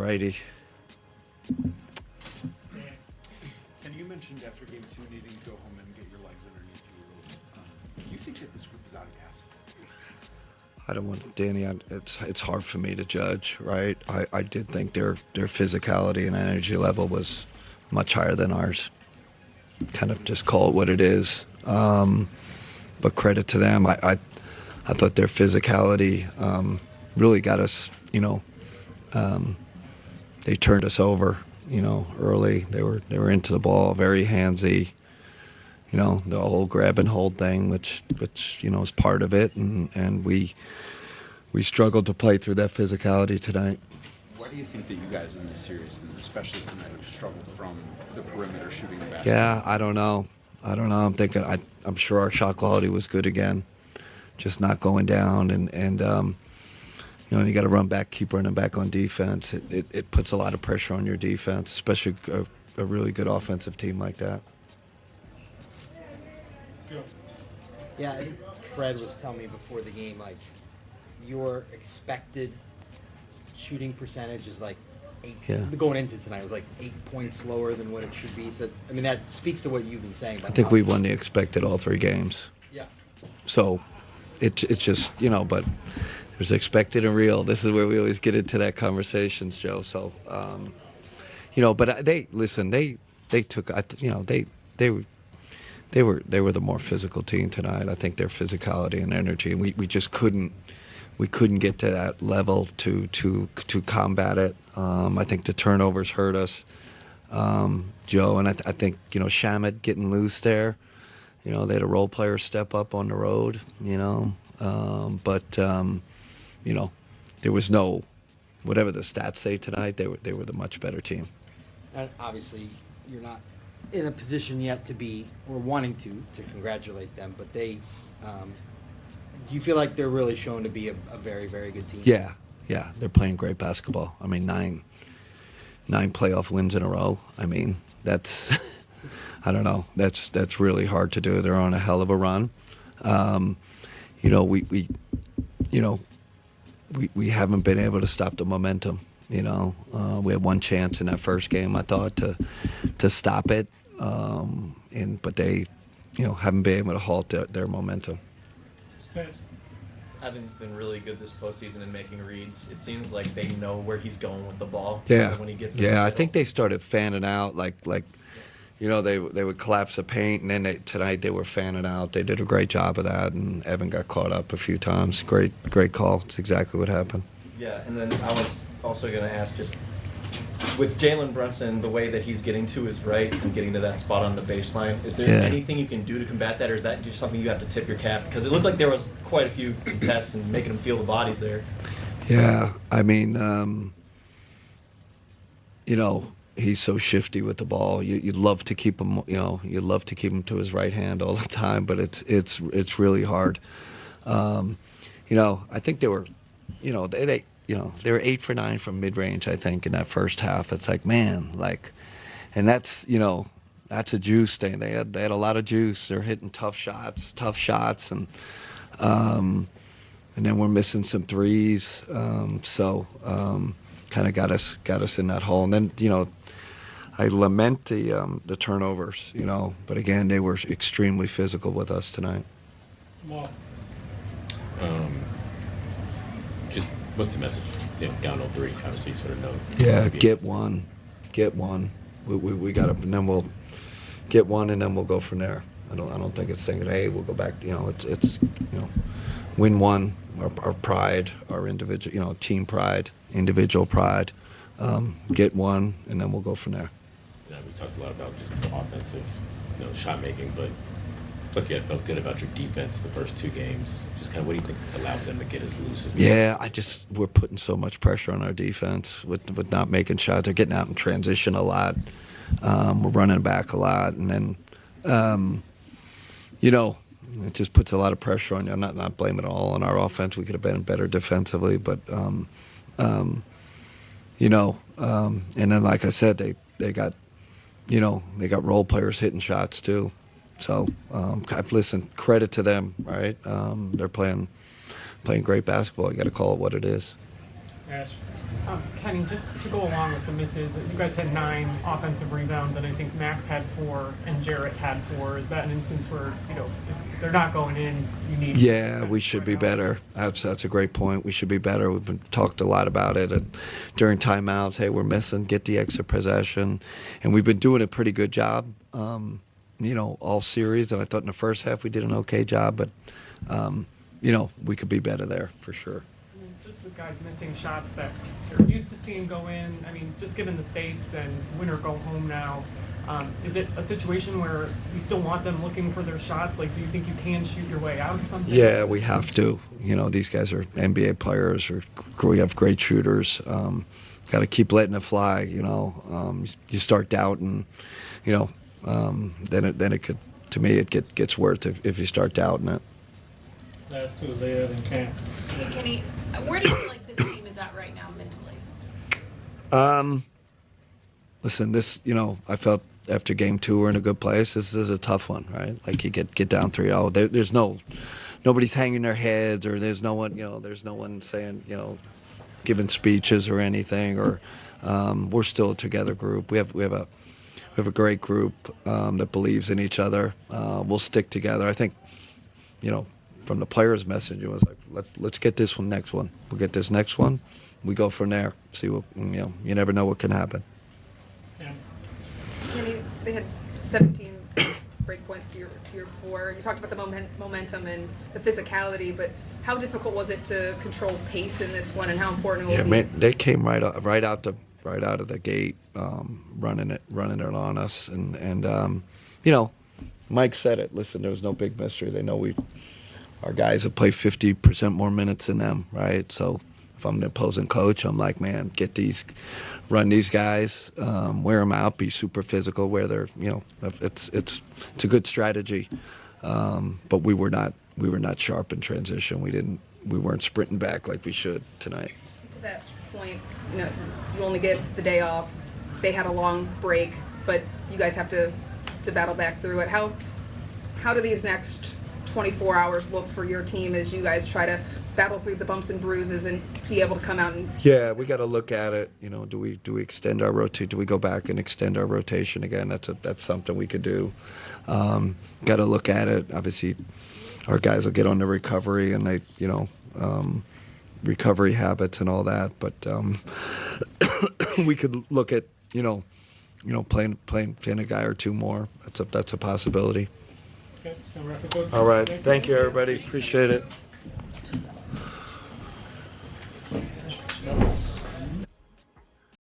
righty. And you mentioned after game 2 needing to go home and get your legs underneath you. Do you think that this group is out of gas? I don't want Danny. It's hard for me to judge, right? I did think their physicality and energy level was much higher than ours. Kind of just call it what it is. But credit to them. I thought their physicality really got us. They turned us over. Early. They were into the ball, very handsy. The whole grab and hold thing, which is part of it, and we struggled to play through that physicality tonight. Why do you think that you guys in this series, and especially tonight, have struggled from the perimeter shooting the basketball? Yeah, I don't know. I'm thinking. I'm sure our shot quality was good again, just not going down, and you got to run back, keep running back on defense. It puts a lot of pressure on your defense, especially a really good offensive team like that. Yeah, I think Fred was telling me before the game, like, your expected shooting percentage is like 8. Yeah. Going into tonight, it was like 8 points lower than what it should be. So, I mean, that speaks to what you've been saying. About I think we won the expected all 3 games. Yeah. So it's just, but there's expected and real. This is where we always get into that conversation, Joe. So, but they took, they were the more physical team tonight. I think their physicality and energy, and we just couldn't get to that level to combat it. I think the turnovers hurt us, Joe, and I think Shamet getting loose there. They had a role player step up on the road. But there was no, whatever the stats say tonight, they were the much better team. And obviously, you're not in a position yet to be, or wanting to congratulate them, but they, do you feel like they're really shown to be a very, very good team? Yeah, they're playing great basketball. I mean, nine playoff wins in a row. I mean, that's, I don't know, that's really hard to do. They're on a hell of a run. We haven't been able to stop the momentum. We had one chance in that first game, I thought, to stop it, but they, haven't been able to halt their momentum. Evan's been really good this postseason in making reads. It seems like they know where he's going with the ball. Yeah, when he gets I think they started fanning out like. They would collapse the paint, and then tonight they were fanning out. They did a great job of that, and Evan got caught up a few times. Great call. It's exactly what happened. Yeah, and then I was also going to ask, just with Jalen Brunson, the way that he's getting to his right and getting to that spot on the baseline, is there anything you can do to combat that, or is that just something you have to tip your cap? Because it looked like there was quite a few contests and making him feel the bodies there. Yeah, I mean, he's so shifty with the ball. You'd love to keep him, you'd love to keep him to his right hand all the time, but it's really hard. I think they were, they were 8 for 9 from mid-range, I think, in that first half. It's like, man, and that's, that's a juice thing. They had a lot of juice. They're hitting tough shots, and then we're missing some threes. Kind of got us in that hole. And then, I lament the turnovers, but again, they were extremely physical with us tonight. Just what's the message? Down 0-3, obviously, sort of know. Yeah, get one. We got to, and then we'll get one, and then we'll go from there. I don't think it's thinking, hey, we'll go back. It's win one. Our pride, our individual, team pride, individual pride. Get one, and then we'll go from there. We talked a lot about just the offensive, shot making, but look, you felt good about your defense the first 2 games. Just kind of, what do you think allowed them to get as loose as? Yeah, we're putting so much pressure on our defense with not making shots. They're getting out in transition a lot. We're running back a lot, and then, it just puts a lot of pressure on you. I'm not blaming it all on our offense. We could have been better defensively, but and then, like I said, they got role players hitting shots too. So listen, credit to them, right? They're playing great basketball. You got to call it what it is. Ash. Kenny, just to go along with the misses, you guys had 9 offensive rebounds, and I think Max had 4 and Jarrett had 4. Is that an instance where, if they're not going in, you need? Yeah, we should be better. That's a great point. We should be better. We've been talked a lot about it, and during timeouts, hey, we're missing, get the extra possession, and we've been doing a pretty good job, all series. And I thought in the first half we did an okay job, but we could be better there for sure. Just with guys missing shots that they're used to seeing go in, just given the stakes and win or go home now, is it a situation where you still want them looking for their shots? Like, do you think you can shoot your way out of something? Yeah, we have to. These guys are NBA players, or we have great shooters. Got to keep letting it fly. You start doubting, then it could, to me, it gets worse if you start doubting it. Last two later than camp. Hey, Kenny, where do you feel like this team is at right now mentally? Listen, this, I felt after game 2 we're in a good place. This is a tough one, right? Like you get down 3-0. There's nobody's hanging their heads, or there's no one saying, giving speeches or anything, or we're still a together group. We have a great group that believes in each other. We'll stick together. I think, from the players' message, it was like, let's get this one, next one. We'll get this next one. We go from there. See what, you never know what can happen. Yeah. Kenny, they had 17 break points to your 4. You talked about the momentum and the physicality, but how difficult was it to control pace in this one, and how important it will be? Man, they came right out of the gate, running it on us, and Mike said it. Listen, there was no big mystery. They know our guys have played 50% more minutes than them, right? So if I'm the opposing coach, I'm like, man, run these guys, wear them out, be super physical, where they're, it's a good strategy. But we were not sharp in transition. We weren't sprinting back like we should tonight. To that point, you only get the day off. They had a long break, but you guys have to battle back through it. How do these next 24 hours look for your team as you guys try to battle through the bumps and bruises and be able to come out and? Yeah, we got to look at it. Do we extend our rotation? Do we go back and extend our rotation again? That's something we could do. Got to look at it. Obviously, our guys will get on the recovery, and they, recovery habits and all that. But we could look at, playing a guy or 2 more. That's a possibility. Okay, so wrap it up. All right. Thank you, everybody. Appreciate it.